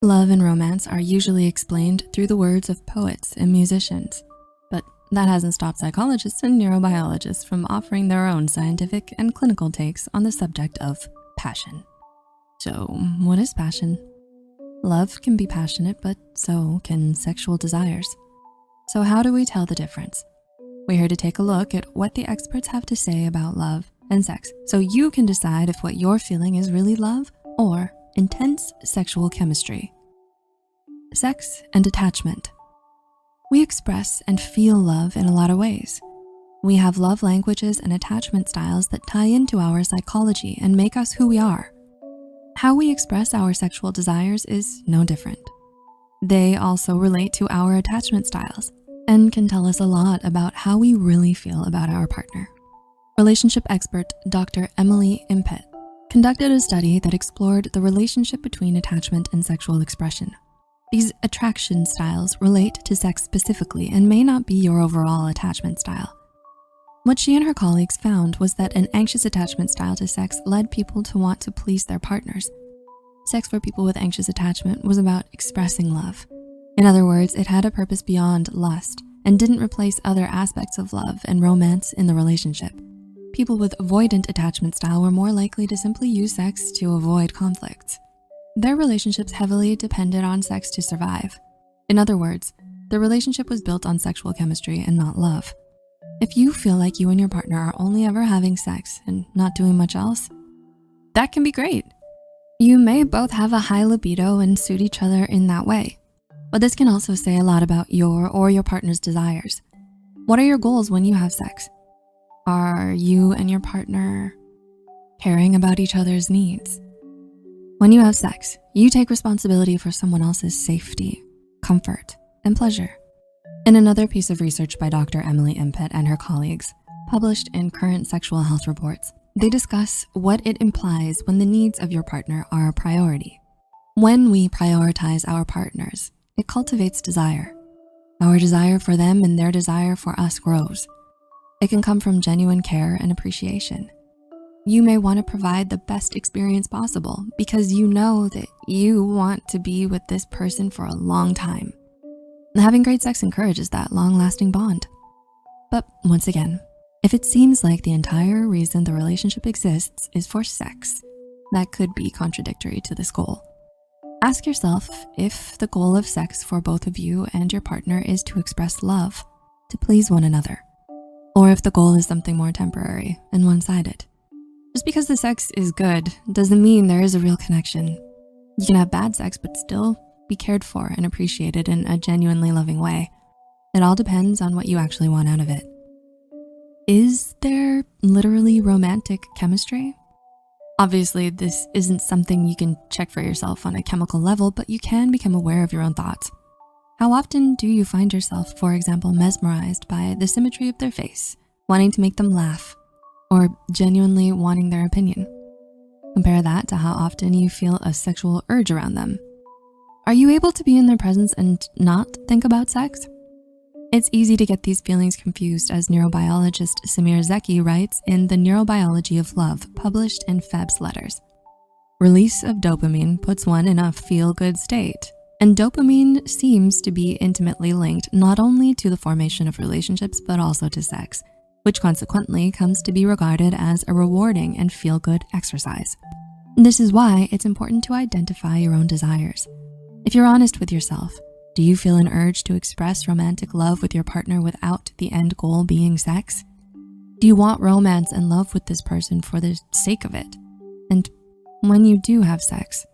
Love and romance are usually explained through the words of poets and musicians, but that hasn't stopped psychologists and neurobiologists from offering their own scientific and clinical takes on the subject of passion. So, what is passion? Love can be passionate, but so can sexual desires. So how do we tell the difference? We're here to take a look at what the experts have to say about love and sex, so you can decide if what you're feeling is really love or intense sexual chemistry. Sex and attachment. We express and feel love in a lot of ways. We have love languages and attachment styles that tie into our psychology and make us who we are. How we express our sexual desires is no different. They also relate to our attachment styles and can tell us a lot about how we really feel about our partner. Relationship expert Dr. Emily Impet conducted a study that explored the relationship between attachment and sexual expression. These attraction styles relate to sex specifically and may not be your overall attachment style. What she and her colleagues found was that an anxious attachment style to sex led people to want to please their partners. Sex for people with anxious attachment was about expressing love. In other words, it had a purpose beyond lust and didn't replace other aspects of love and romance in the relationship. People with avoidant attachment style were more likely to simply use sex to avoid conflicts. Their relationships heavily depended on sex to survive. In other words, the relationship was built on sexual chemistry and not love. If you feel like you and your partner are only ever having sex and not doing much else, that can be great. You may both have a high libido and suit each other in that way, but this can also say a lot about your or your partner's desires. What are your goals when you have sex? Are you and your partner caring about each other's needs? When you have sex, you take responsibility for someone else's safety, comfort, and pleasure. In another piece of research by Dr. Emily Impet and her colleagues, published in Current Sexual Health Reports, they discuss what it implies when the needs of your partner are a priority. When we prioritize our partners, it cultivates desire. Our desire for them and their desire for us grows. It can come from genuine care and appreciation. You may want to provide the best experience possible because you know that you want to be with this person for a long time. Having great sex encourages that long-lasting bond. But once again, if it seems like the entire reason the relationship exists is for sex, that could be contradictory to this goal. Ask yourself if the goal of sex for both of you and your partner is to express love, to please one another, or if the goal is something more temporary and one-sided. Just because the sex is good doesn't mean there is a real connection. You can have bad sex but still be cared for and appreciated in a genuinely loving way. It all depends on what you actually want out of it. Is there literally romantic chemistry? Obviously, this isn't something you can check for yourself on a chemical level, but you can become aware of your own thoughts. How often do you find yourself, for example, mesmerized by the symmetry of their face, wanting to make them laugh, or genuinely wanting their opinion? Compare that to how often you feel a sexual urge around them. Are you able to be in their presence and not think about sex? It's easy to get these feelings confused, as neurobiologist Semir Zeki writes in The Neurobiology of Love, published in Feb's Letters. Release of dopamine puts one in a feel-good state, and dopamine seems to be intimately linked not only to the formation of relationships, but also to sex, which consequently comes to be regarded as a rewarding and feel-good exercise. This is why it's important to identify your own desires. If you're honest with yourself, do you feel an urge to express romantic love with your partner without the end goal being sex? Do you want romance and love with this person for the sake of it? And when you do have sex,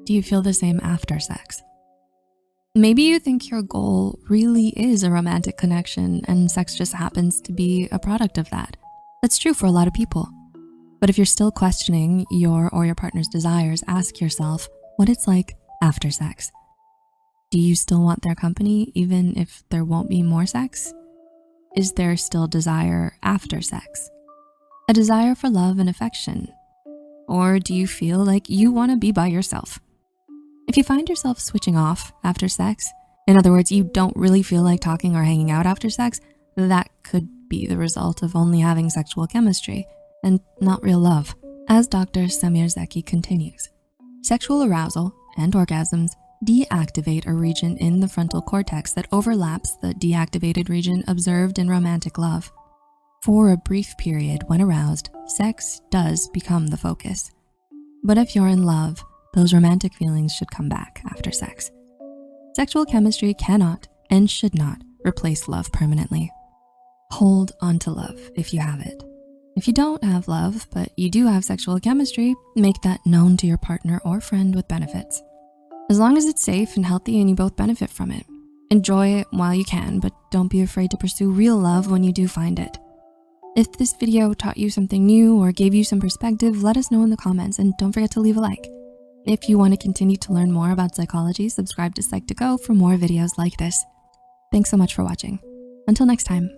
do you feel the same after sex? Maybe you think your goal really is a romantic connection and sex just happens to be a product of that. That's true for a lot of people. But if you're still questioning your or your partner's desires, ask yourself what it's like after sex. Do you still want their company even if there won't be more sex? Is there still desire after sex? A desire for love and affection? Or do you feel like you want to be by yourself? If you find yourself switching off after sex, in other words, you don't really feel like talking or hanging out after sex, that could be the result of only having sexual chemistry and not real love. As Dr. Semir Zeki continues, sexual arousal and orgasms deactivate a region in the frontal cortex that overlaps the deactivated region observed in romantic love. For a brief period when aroused, sex does become the focus. But if you're in love, those romantic feelings should come back after sex. Sexual chemistry cannot and should not replace love permanently. Hold on to love if you have it. If you don't have love, but you do have sexual chemistry, make that known to your partner or friend with benefits. As long as it's safe and healthy and you both benefit from it. Enjoy it while you can, but don't be afraid to pursue real love when you do find it. If this video taught you something new or gave you some perspective, let us know in the comments and don't forget to leave a like. If you want to continue to learn more about psychology, subscribe to Psych2Go for more videos like this. Thanks so much for watching. Until next time.